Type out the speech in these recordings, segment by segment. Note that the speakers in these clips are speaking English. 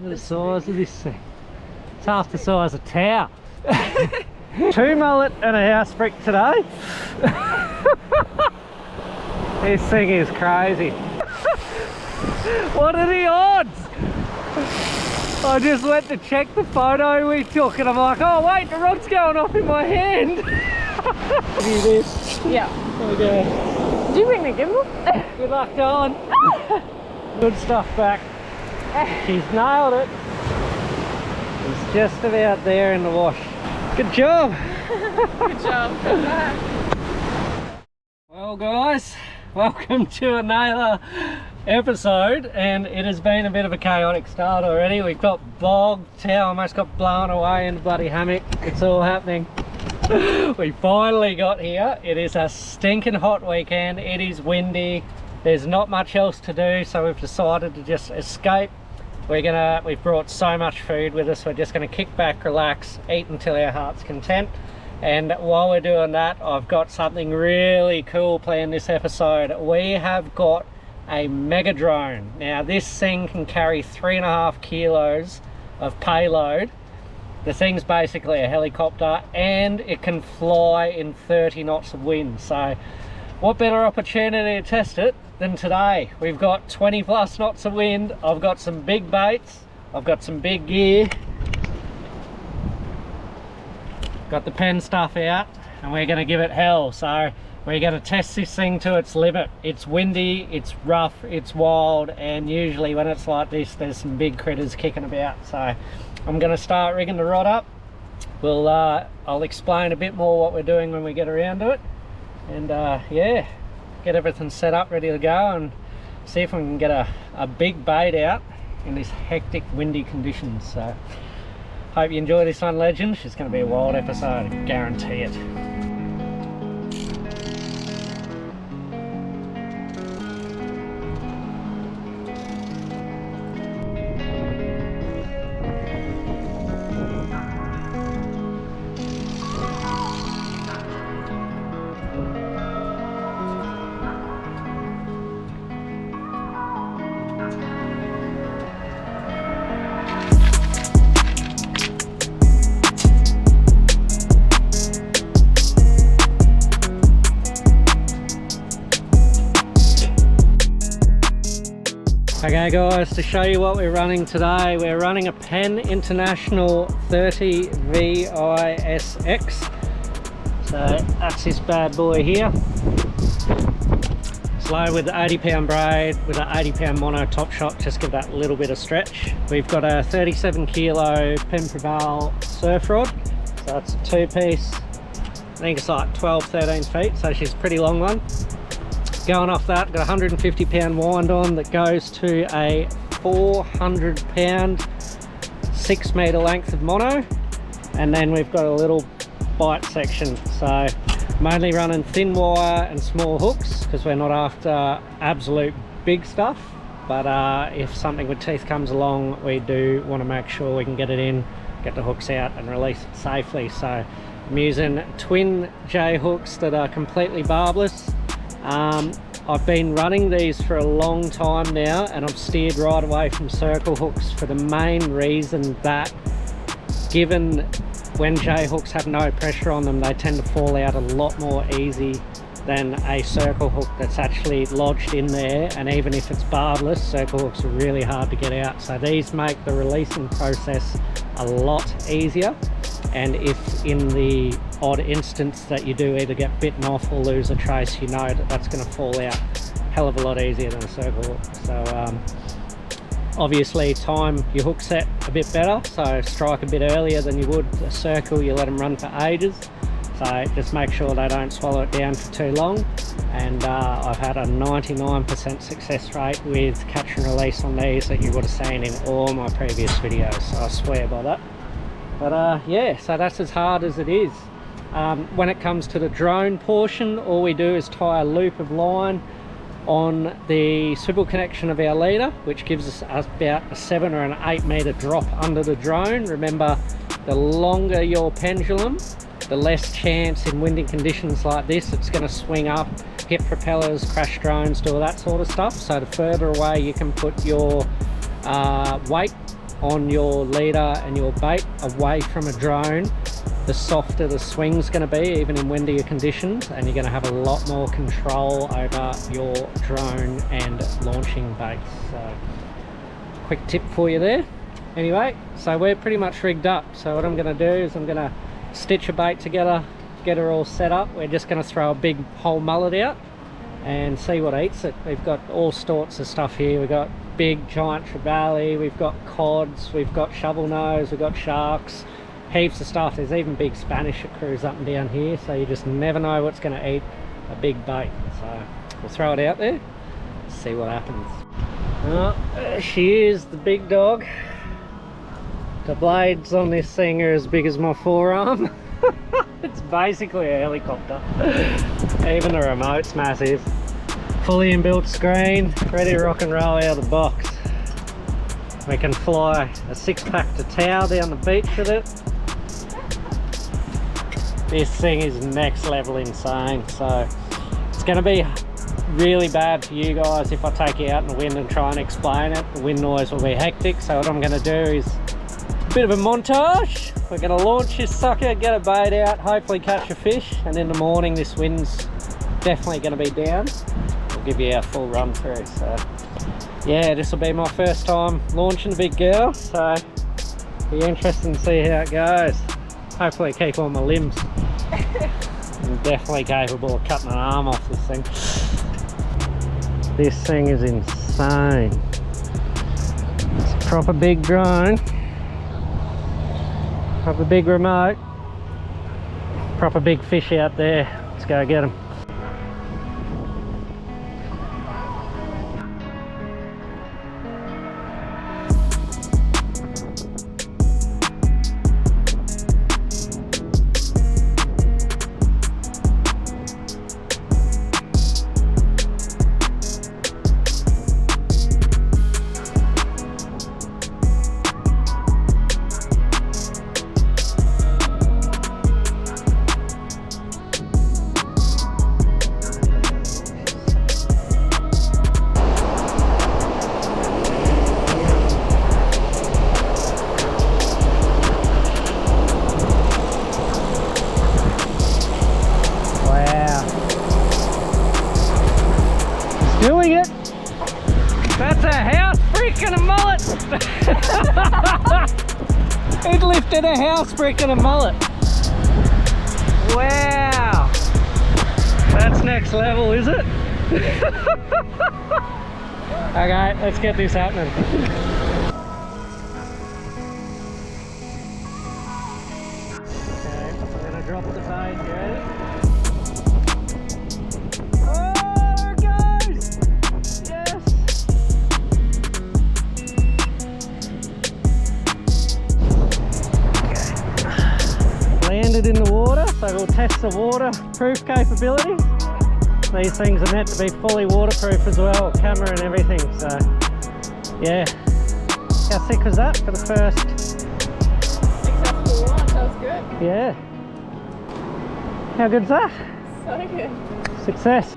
Look at the size of this thing. It's half the size of Tower. 2 mullet and a house brick today. This thing is crazy. What are the odds? I just went to check the photo we took and I'm like, oh wait, the rod's going off in my hand. Do this. Yeah. Okay. Did you bring the gimbal? Good luck, darling. Good stuff back. She's nailed it. It's just about there in the wash. Good job. Good job. Well guys, welcome to another episode, and it has been a bit of a chaotic start already. We've got bogged, Tower almost got blown away in the bloody hammock. It's all happening. We finally got here. It is a stinking hot weekend. It is windy. There's not much else to do, so we've decided to just escape. We've brought so much food with us. We're just gonna kick back, relax, eat until our heart's content. And while we're doing that, I've got something really cool planned this episode. We have got a mega drone. Now this thing can carry 3.5 kilos of payload. The thing's basically a helicopter and it can fly in 30 knots of wind. So what better opportunity to test it than today? We've got 20 plus knots of wind. I've got some big baits. I've got some big gear. Got the Penn stuff out and we're going to give it hell. So we're going to test this thing to its limit. It's windy, it's rough, it's wild, and usually when it's like this there's some big critters kicking about. So I'm going to start rigging the rod up. I'll explain a bit more what we're doing when we get around to it, and yeah, get everything set up ready to go and see if we can get a big bait out in these hectic windy conditions. So hope you enjoy this one, legends. It's going to be a wild episode, I guarantee it. Okay guys, to show you what we're running today, we're running a Penn International 30 VISX. So that's this bad boy here. It's loaded with the 80 pound braid with an 80 pound mono top shot, just give that little bit of stretch. We've got a 37 kilo Penn Prevail surf rod. So that's a 2-piece. I think it's like 12-13 feet, so she's a pretty long one. Going off that, got a 150 pound wind on that goes to a 400 pound 6 meter length of mono, and then we've got a little bite section. So mainly running thin wire and small hooks because we're not after absolute big stuff, but if something with teeth comes along, we do want to make sure we can get it in, get the hooks out and release it safely. So I'm using twin J hooks that are completely barbless. I've been running these for a long time now, and I've steered right away from circle hooks for the main reason that, given when J hooks have no pressure on them, they tend to fall out a lot more easy than a circle hook that's actually lodged in there. And even if it's barbless, circle hooks are really hard to get out. So these make the releasing process a lot easier. And if in the odd instance that you do either get bitten off or lose a trace, you know that that's going to fall out a hell of a lot easier than a circle hook. So obviously time your hook set a bit better, so strike a bit earlier than you would a circle. You let them run for ages, so just make sure they don't swallow it down for too long. And I've had a 99% success rate with catch and release on these that you would have seen in all my previous videos, so I swear by that. But yeah, so that's as hard as it is. When it comes to the drone portion, all we do is tie a loop of line on the swivel connection of our leader, which gives us about a 7 or an 8 meter drop under the drone. Remember, the longer your pendulum, the less chance in windy conditions like this it's going to swing up, hit propellers, crash drones, do all that sort of stuff. So the further away you can put your weight on your leader and your bait away from a drone, the softer the swing's going to be, even in windier conditions, and you're going to have a lot more control over your drone and launching baits. So quick tip for you there. Anyway, so we're pretty much rigged up. So what I'm going to do is I'm going to stitch a bait together, get her all set up. We're just going to throw a big whole mullet out and see what eats it. We've got all sorts of stuff here. We've got big giant trevally, we've got cods, we've got shovel nose, we've got sharks, heaps of stuff. There's even big Spanish that cruise up and down here, so you just never know what's going to eat a big bait. So we'll throw it out there, see what happens. Oh, there she is, the big dog. The blades on this thing are as big as my forearm. It's basically a helicopter. Even the remote's massive. Fully inbuilt screen, ready to rock and roll out of the box. We can fly a 6-pack to Tau down the beach with it. This thing is next level insane, so it's going to be really bad for you guys if I take you out in the wind and try and explain it. The wind noise will be hectic, so what I'm going to do is a bit of a montage. We're going to launch this sucker, get a bait out, hopefully catch a fish, and in the morning this wind's definitely going to be down. We'll give you our full run through. So yeah, this will be my first time launching the big girl, so be interesting to see how it goes. Hopefully keep on my limbs. I'm definitely capable of cutting an arm off this thing. This thing is insane. It's a proper big drone, proper big remote, proper big fish out there. Let's go get them. Doing it! That's a house brick and a mullet! It lifted a house brick and a mullet. Wow! That's next level, is it? Okay, let's get this happening. Okay, I'm gonna drop the bait, you ready? Landed in the water, so we'll test the waterproof capability. These things are meant to be fully waterproof as well, camera and everything, so yeah. How sick was that for the first? Successful launch, that was good. Yeah. How good's that? So good. Success.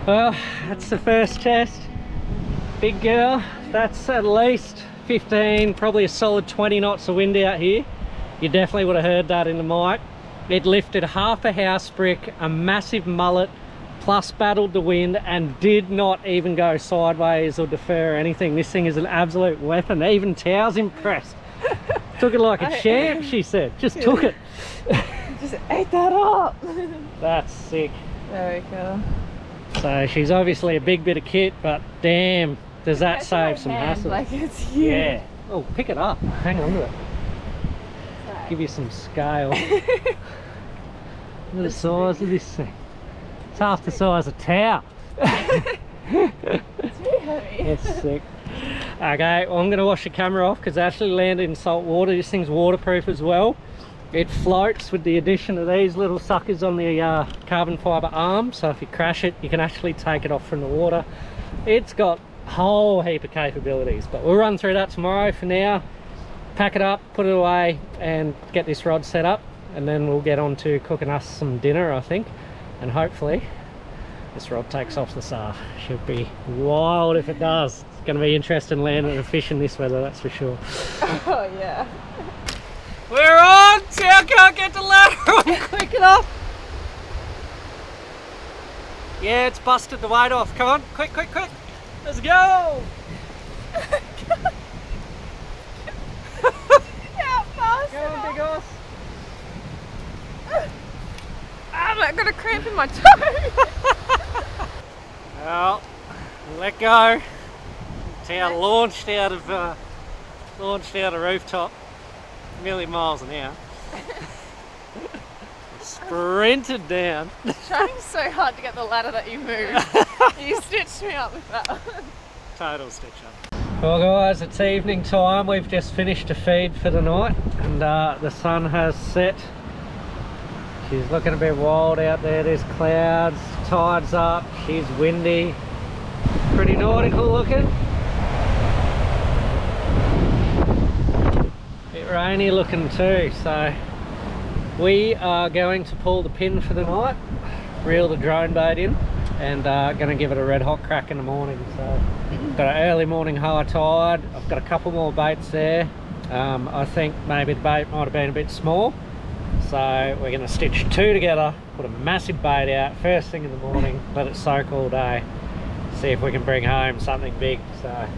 Well, that's the first test. Big girl, that's at least 15, probably a solid 20 knots of wind out here. You definitely would have heard that in the mic. It lifted half a house brick, a massive mullet, plus battled the wind and did not even go sideways or defer or anything. This thing is an absolute weapon. Even Tau's impressed. Took it like a champ, she said. Just took it. Just ate that up. That's sick. There we go. So she's obviously a big bit of kit, but damn, does that save some hassle. Like it's huge. Yeah. Oh, pick it up. Hang on to it. Give you some scale. Look at the size of this thing. It's half the size of Tau. It's very heavy. It's sick. Okay, well, I'm going to wash the camera off because I actually landed in salt water. This thing's waterproof as well. It floats with the addition of these little suckers on the carbon fibre arm, so if you crash it you can actually take it off from the water. It's got a whole heap of capabilities, but we'll run through that tomorrow. For now, pack it up, put it away and get this rod set up, and then we'll get on to cooking us some dinner, I think, and hopefully this rod takes off the SAR. Should be wild if it does. Going to be interesting landing a fish in this weather, that's for sure. Oh yeah. We're on! See, I can't get the ladder on quick enough. Yeah, it's busted the weight off. Come on, quick, quick, quick. Let's go! How fast? Go on, big horse. I'm not gonna cramp in my toe. Well, let go. See, I launched out of rooftop, a million miles an hour. Sprinted down. Trying so hard to get the ladder that you moved. You stitched me up with that one. Total stitch up. Well guys, it's evening time. We've just finished a feed for the night and the sun has set. She's looking a bit wild out there. There's clouds, tide's up, she's windy. Pretty nautical looking. Bit rainy looking too, so we are going to pull the pin for the night, reel the drone bait in, and going to give it a red hot crack in the morning. So got an early morning high tide. I've got a couple more baits there. I think maybe the bait might have been a bit small, so we're going to stitch two together, put a massive bait out first thing in the morning, let it soak all day, see if we can bring home something big. So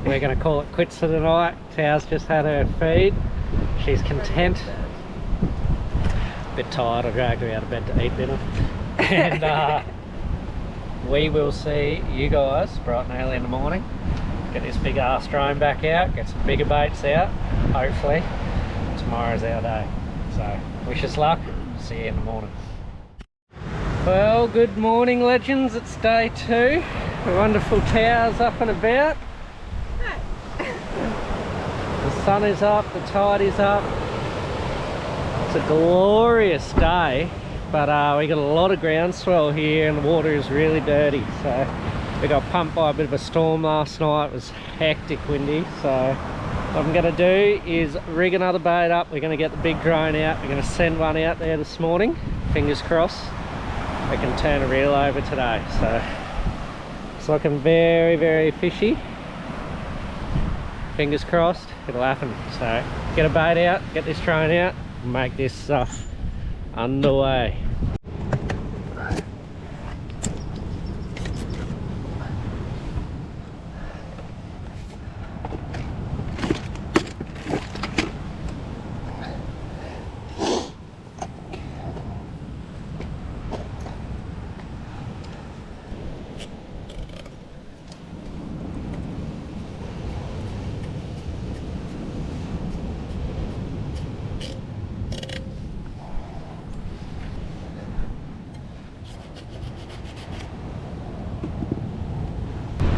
we're going to call it quits for the night. Tow's just had her feed, she's content. Bit tired, I dragged her out of bed to eat dinner. And we will see you guys bright and early in the morning. Get this big ass drone back out, get some bigger baits out. Hopefully tomorrow's our day. So wish us luck, see you in the morning. Well, good morning legends, it's day 2. The wonderful Tow's up and about. The sun is up, the tide is up. It's a glorious day, but we got a lot of groundswell here and the water is really dirty. So we got pumped by a bit of a storm last night. It was hectic windy. So what I'm going to do is rig another bait up. We're going to get the big drone out. We're going to send one out there this morning. Fingers crossed we can turn a reel over today. So it's looking very, very fishy. Fingers crossed it'll happen. So get a bait out, get this drone out, make this stuff underway.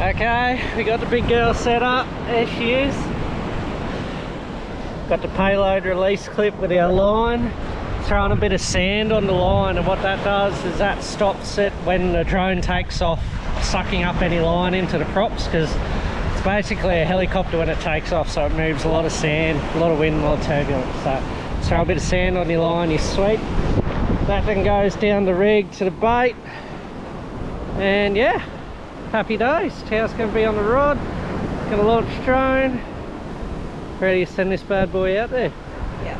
Okay, we got the big girl set up. There she is. Got the payload release clip with our line. Throwing a bit of sand on the line, and what that does is that stops it when the drone takes off sucking up any line into the props, because it's basically a helicopter when it takes off, so it moves a lot of sand, a lot of wind, a lot of turbulence. So throw a bit of sand on your line, you're sweet. That then goes down the rig to the bait, and yeah, happy days. Tow's going to be on the rod, going to launch drone, ready to send this bad boy out there. Yeah.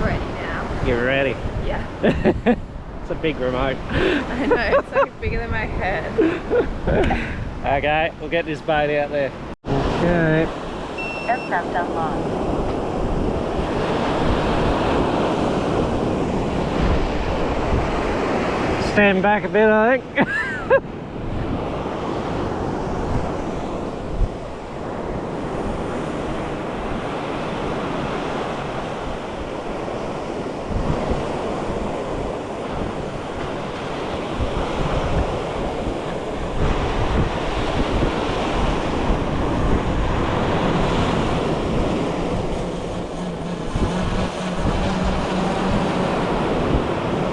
Ready now. You're ready? Yeah. It's a big remote. I know, it's like bigger than my head. Okay, we'll get this bait out there. Okay. Aircraft unlocked. Stand back a bit, I think.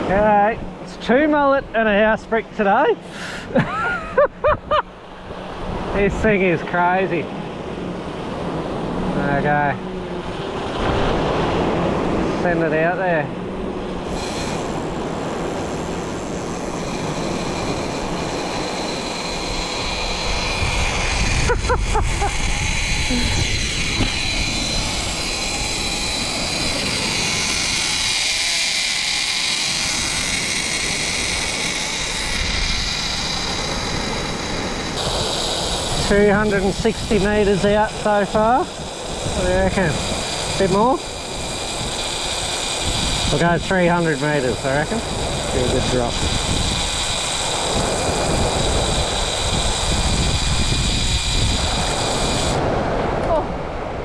Okay, it's 2 mullet and a house brick today. This thing is crazy. Okay, send it out there. $260 metres out so far. What do you reckon? A bit more? We'll go 300 metres, I reckon. Be a good drop. Oh.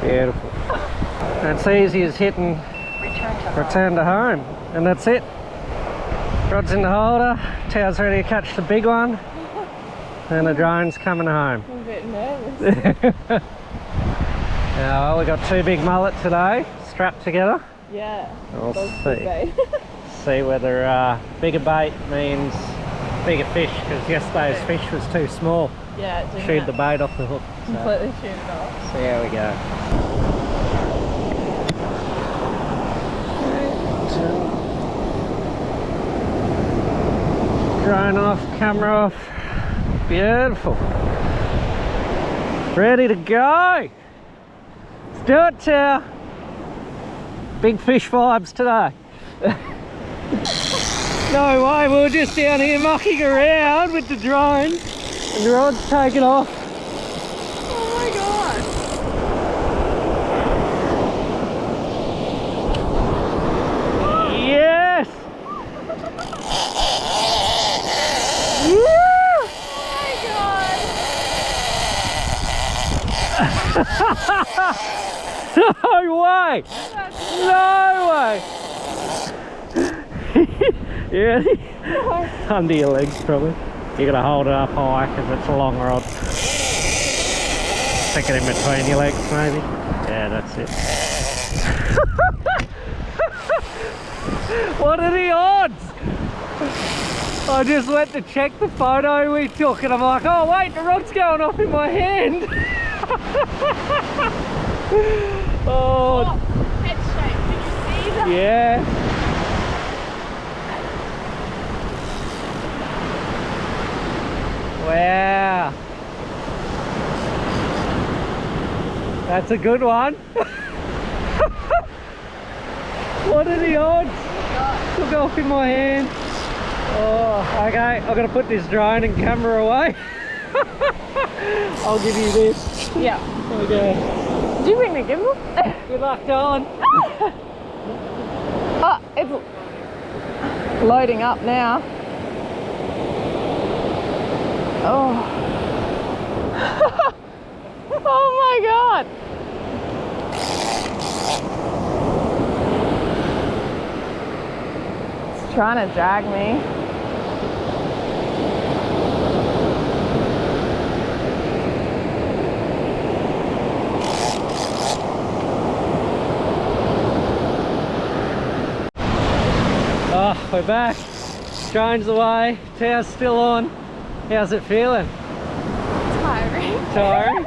Beautiful. It's easy as hitting return to home, and that's it. Rod's in the holder, towel's ready to catch the big one, and the drone's coming home. I'm a bit nervous. Yeah, well, we got two big mullet today, strapped together. Yeah. We'll see. See whether bigger bait means bigger fish, because yesterday's fish was too small. Yeah, it didn't. Chewed the bait off the hook. So. Completely chewed it off. See how we go. Drone off, camera off. Beautiful. Ready to go. Let's do it, Tao. Big fish vibes today. No way, we were just down here mucking around with the drone and the rod's taken off. Oh my god. Yes! No way! No way! You ready? Under your legs probably. You gotta hold it up high because it's a long rod. Stick it in between your legs maybe. Yeah, that's it. What are the odds? I just went to check the photo we took and I'm like, oh wait, the rod's going off in my hand. Oh, Head shape, did you see that? yeah. Wow. That's a good one. What are the odds? Took off in my hand. Oh, okay. I've got to put this drone and camera away. I'll give you this. Yeah. Okay. Do you bring the gimbal? Good luck, darling. Oh, it's loading up now. Oh. Oh my god. It's trying to drag me. Oh, we're back. Drone's away. Tow's still on. How's it feeling? Tiring. Tiring?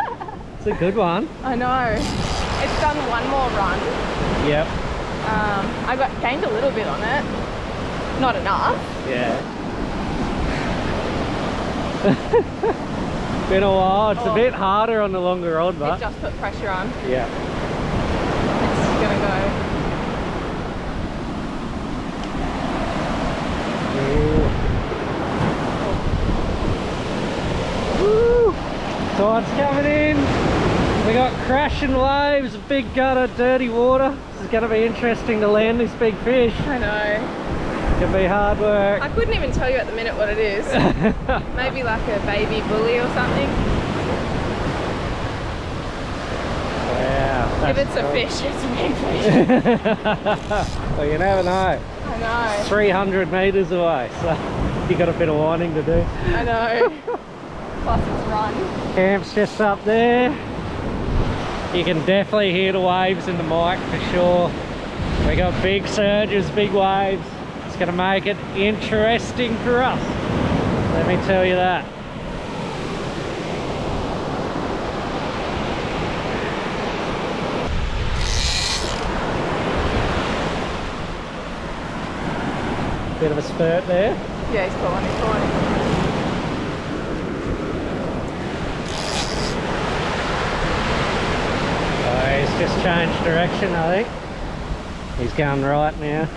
It's a good one. I know. It's done one more run. Yep. I gained a little bit on it. Not enough. Yeah. Been a while. It's a bit harder on the longer rod, It but just put pressure on. yeah. It's gonna go. Woo! Tide's coming in. We got crashing waves, big gutter, dirty water. This is going to be interesting to land this big fish. I know. Could be hard work. I couldn't even tell you at the minute what it is. Maybe like a baby bully or something. Wow. If it's a fish, it's a big fish. Well, you never know. I know. 300 metres away, so you got a bit of winding to do. I know. Plus it's run. Camp's just up there. You can definitely hear the waves in the mic for sure. We got big surges, big waves. It's going to make it interesting for us. Let me tell you that. Bit of a spurt there. Yeah, he's pulling, he's pulling. just changed direction, I think. He's going right now.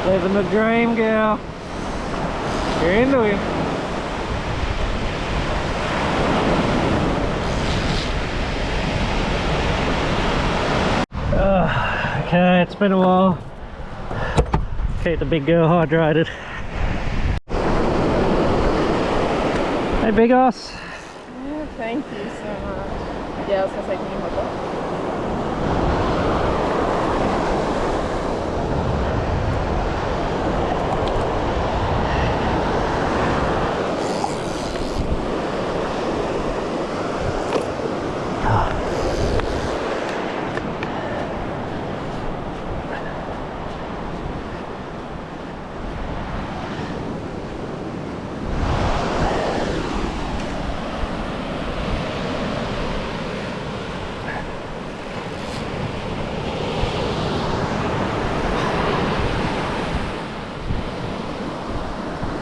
Living the dream, girl. You're into him. Okay, it's been a while. Keep the big girl hydrated. Hey, Big Oss. Yeah, thank you so much. Yeah, I was gonna say, can you hold that?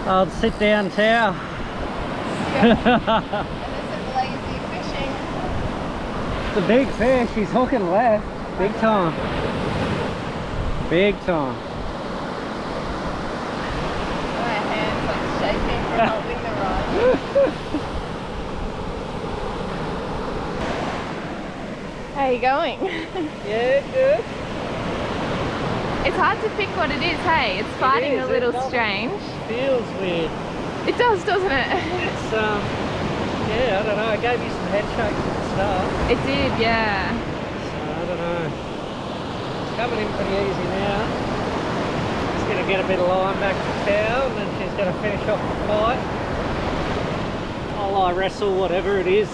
Old sit down tower. And this is lazy fishing. It's a big fish, he's hooking left. Big time. Big time. My hands like shaking from holding the rod. How are you going? Yeah, good. It's hard to pick what it is, hey? It's fighting is, a little it strange. Feels weird. It does, doesn't it? It's yeah, I don't know, I gave you some head shakes at the start. It did, yeah. So I don't know. It's coming in pretty easy now. Just gonna get a bit of line back to town and then she's gonna finish off the fight. I'll eye wrestle whatever it is.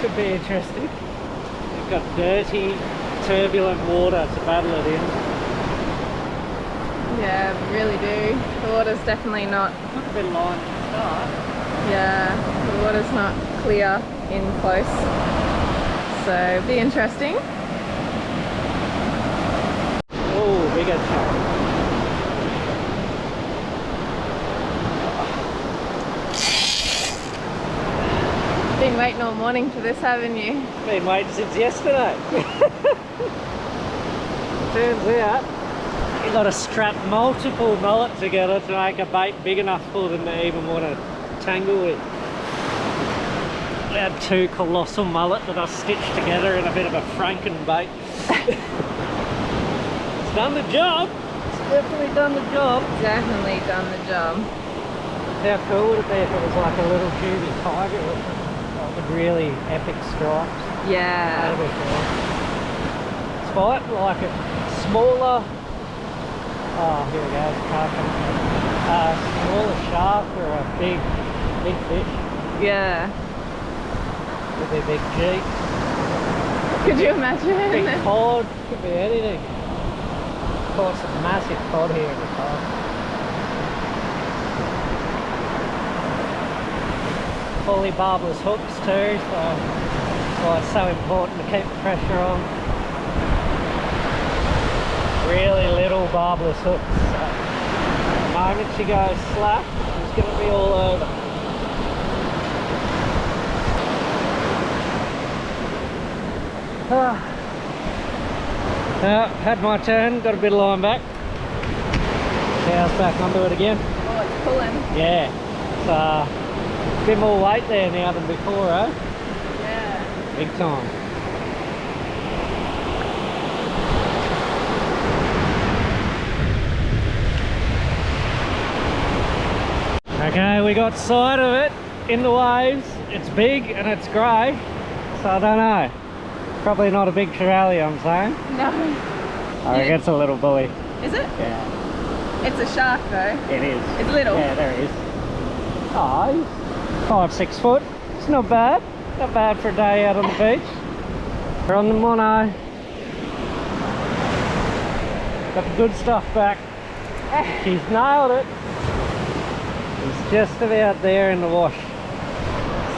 Could be interesting. We've got dirty, turbulent water to battle it in. Yeah, we really do. The water's definitely not... Took a bit of line at the start. Yeah, the water's not clear in close. So, it'll be interesting. Oh, bigger chunk. Been waiting all morning for this, haven't you? Been waiting since yesterday. Turns out you've got to strap multiple mullet together to make a bait big enough for them to even want to tangle with. We had two colossal mullet that I stitched together in a bit of a Franken bait. It's done the job. It's definitely done the job. Definitely done the job. How cool would it be if it was like a little Judy tiger with really epic stripes? Yeah. That'd be cool. It's quite like a smaller, oh here we go, smaller shark or a big fish. Yeah. Could be a big jeep. Could you imagine? Big cod, could be anything. Caught some massive cod here in the car. Fully barbless hooks too, so that's why it's so important to keep the pressure on. Really little barbless hooks. So the moment she goes slack, she's going to be all over. Had my turn, got a bit of line back. Towel's back onto it again. Oh, it's pulling. Yeah, it's a bit more weight there now than before, eh? Yeah. Big time. Okay, we got sight of it in the waves. It's big and it's grey, so I don't know. Probably not a big trevally, I'm saying. No. I reckon it's a little bully. Is it? Yeah. It's a shark though. It is. It's little. Yeah, there it is. Oh, 5-6 foot. It's not bad. Not bad for a day out on the beach. We're on the mono. Got the good stuff back. She's nailed it. It's just about there in the wash.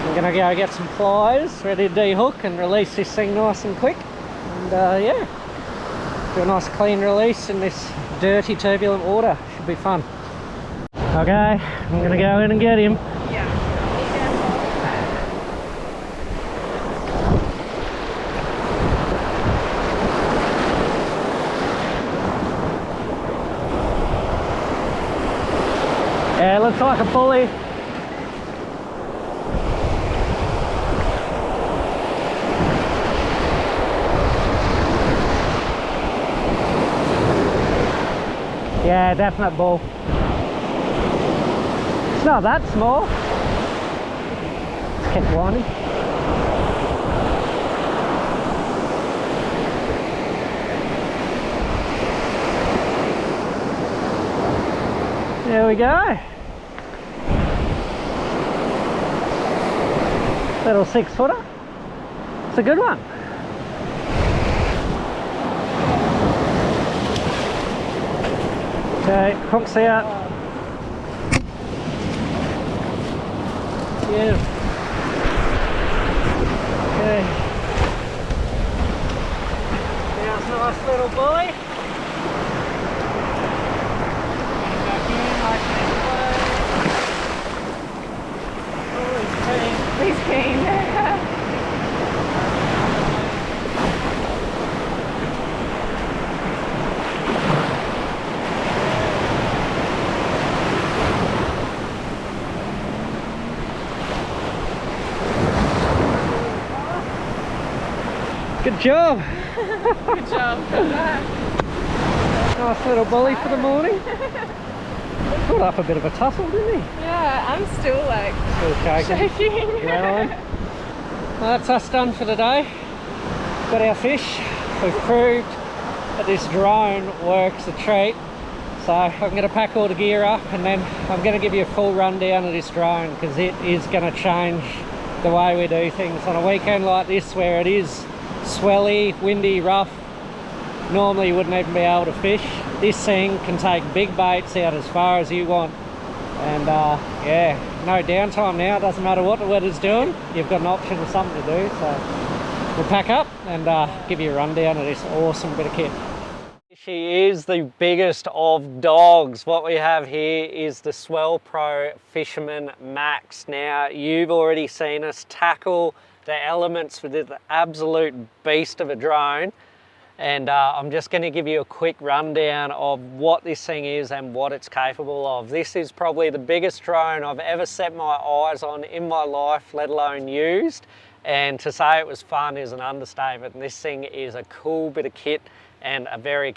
I'm gonna go get some pliers, ready to de-hook and release this thing nice and quick. And yeah, do a nice clean release in this dirty, turbulent water. Should be fun. Okay, I'm gonna go in and get him. Yeah. Yeah, looks like a bully. Yeah, definite bull. It's not that small. Let's keep winding. There we go. Little 6-footer. It's a good one. Okay, hooks out. Yeah. Okay. There's a nice little bully. Back in, nice and slow. Oh, he's keen. He's keen. Good job. Good job. Nice little bully for the morning. Put up a bit of a tussle, didn't he? Yeah, I'm still like Still shaking. shaking. Well, that's us done for today. Got our fish. We've proved that this drone works a treat. So I'm going to pack all the gear up and then I'm going to give you a full rundown of this drone because it is going to change the way we do things on a weekend like this where it is swelly, windy, rough. Normally you wouldn't even be able to fish. This thing can take big baits out as far as you want. And yeah, no downtime now. Doesn't matter what the weather's doing. You've got an option of something to do. So we'll pack up and give you a rundown of this awesome bit of kit. She is the biggest of dogs. What we have here is the Swell Pro Fisherman Max. Now, you've already seen us tackle the elements with this absolute beast of a drone. And I'm just going to give you a quick rundown of what this thing is and what it's capable of. This is probably the biggest drone I've ever set my eyes on in my life, let alone used. And to say it was fun is an understatement. This thing is a cool bit of kit and a very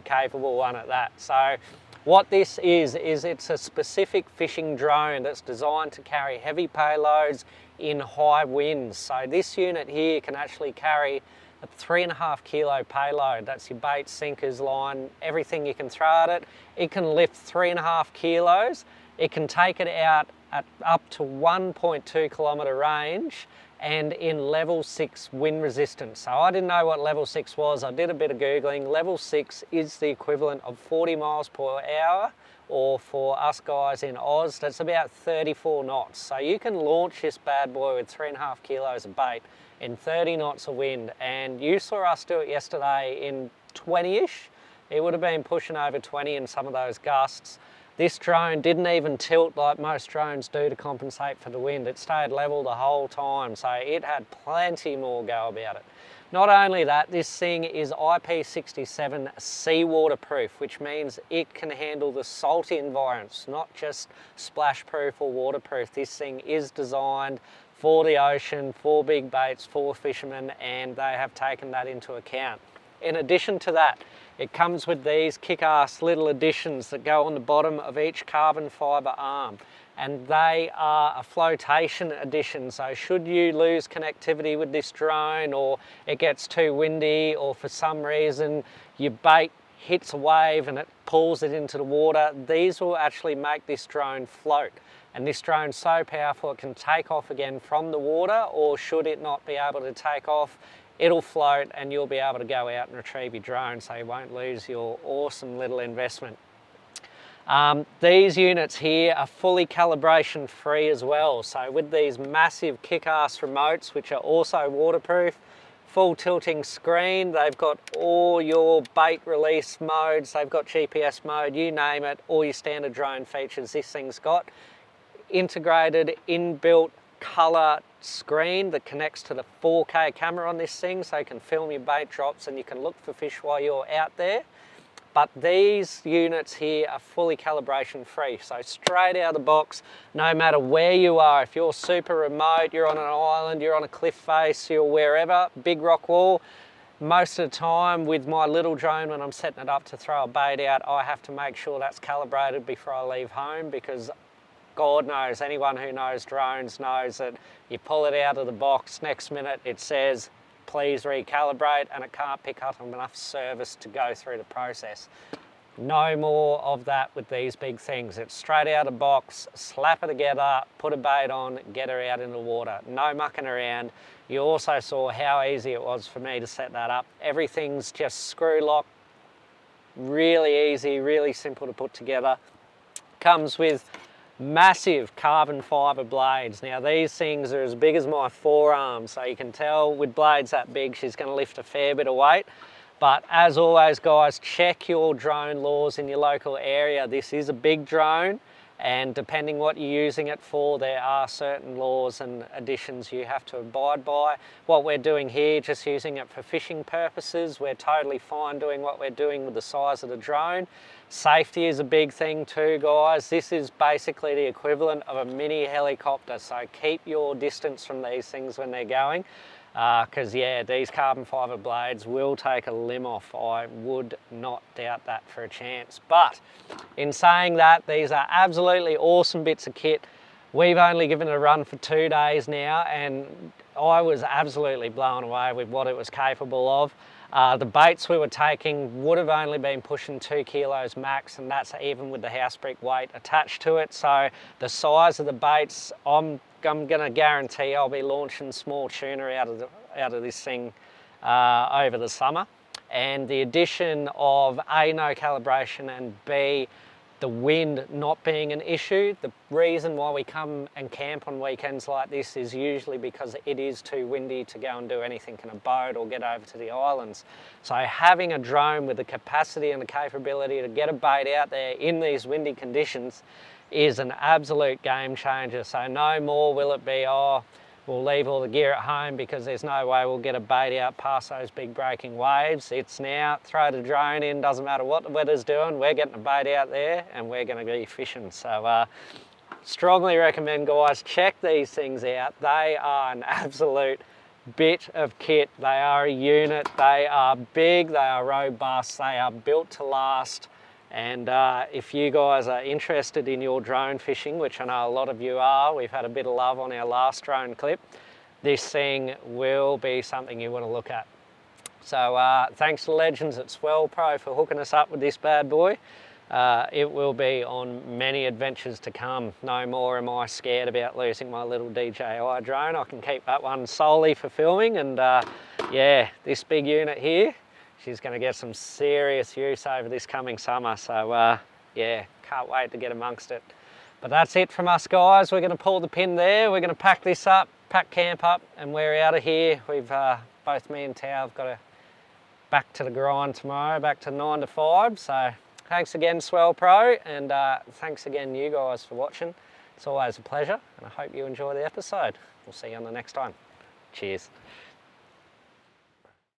capable one at that. So what this is it's a specific fishing drone that's designed to carry heavy payloads in high winds. So this unit here can actually carry a 3.5 kilo payload. That's your bait, sinkers, line, everything you can throw at it. It can lift 3.5 kilos. It can take it out at up to 1.2 kilometer range and in level 6 wind resistance. So I didn't know what level 6 was. I did a bit of Googling. Level 6 is the equivalent of 40 miles per hour, or for us guys in Oz, that's about 34 knots. So you can launch this bad boy with 3.5 kilos of bait in 30 knots of wind. And you saw us do it yesterday in 20-ish. It would have been pushing over 20 in some of those gusts. This drone didn't even tilt like most drones do to compensate for the wind. It stayed level the whole time, so it had plenty more go about it. Not only that, this thing is IP67 seawater proof, which means it can handle the salty environments, not just splash proof or waterproof. This thing is designed for the ocean, for big baits, for fishermen, and they have taken that into account. In addition to that, it comes with these kick-ass little additions that go on the bottom of each carbon fibre arm, and they are a flotation addition. So should you lose connectivity with this drone, or it gets too windy, or for some reason your bait hits a wave and it pulls it into the water, these will actually make this drone float. And this drone's so powerful it can take off again from the water, or should it not be able to take off, it'll float and you'll be able to go out and retrieve your drone, so you won't lose your awesome little investment. These units here are fully calibration free as well. So with these massive kick-ass remotes, which are also waterproof, full tilting screen, they've got all your bait release modes, they've got GPS mode, you name it, all your standard drone features this thing's got. Integrated inbuilt color screen that connects to the 4K camera on this thing, so you can film your bait drops and you can look for fish while you're out there. But these units here are fully calibration free. So straight out of the box, no matter where you are, if you're super remote, you're on an island, you're on a cliff face, you're wherever, big rock wall, most of the time with my little drone when I'm setting it up to throw a bait out, I have to make sure that's calibrated before I leave home, because God knows, anyone who knows drones knows that you pull it out of the box, next minute it says, please recalibrate, and it can't pick up enough service to go through the process. No more of that with these big things. It's straight out of the box, slap it together, put a bait on, get her out in the water. No mucking around. You also saw how easy it was for me to set that up. Everything's just screw lock, really easy, really simple to put together. Comes with massive carbon fiber blades. Now these things are as big as my forearm, so you can tell with blades that big she's going to lift a fair bit of weight. But as always guys, check your drone laws in your local area. This is a big drone, and depending what you're using it for, there are certain laws and additions you have to abide by. What we're doing here, just using it for fishing purposes, we're totally fine doing what we're doing with the size of the drone. Safety is a big thing too, guys. This is basically the equivalent of a mini helicopter, so keep your distance from these things when they're going, because yeah, these carbon fiber blades will take a limb off. I would not doubt that for a chance. But in saying that, these are absolutely awesome bits of kit. We've only given it a run for 2 days now, and I was absolutely blown away with what it was capable of. The baits we were taking would have only been pushing 2 kilos max, and that's even with the house brick weight attached to it. So the size of the baits, I'm going to guarantee I'll be launching small tuna out of this thing over the summer. And the addition of A, no calibration, and B, the wind not being an issue. The reason why we come and camp on weekends like this is usually because it is too windy to go and do anything in a boat or get over to the islands. So having a drone with the capacity and the capability to get a bait out there in these windy conditions is an absolute game changer. So no more will it be, oh, we'll leave all the gear at home because there's no way we'll get a bait out past those big breaking waves. It's now, throw the drone in, doesn't matter what the weather's doing, we're getting a bait out there and we're going to be fishing. So strongly recommend, guys, check these things out. They are an absolute bit of kit. They are a unit, they are big, they are robust, they are built to last. And if you guys are interested in your drone fishing, which I know a lot of you are, we've had a bit of love on our last drone clip, this thing will be something you want to look at. So thanks to Legends at Swell Pro for hooking us up with this bad boy. It will be on many adventures to come. No more am I scared about losing my little DJI drone. I can keep that one solely for filming, and yeah, this big unit here, she's going to get some serious use over this coming summer. So yeah, can't wait to get amongst it. But that's it from us, guys. We're going to pull the pin there. We're going to pack this up, pack camp up, and we're out of here. We've both me and Tao have got to back to the grind tomorrow, back to 9 to 5. So thanks again, Swell Pro, and thanks again you guys for watching. It's always a pleasure, and I hope you enjoy the episode. We'll see you on the next one. Cheers.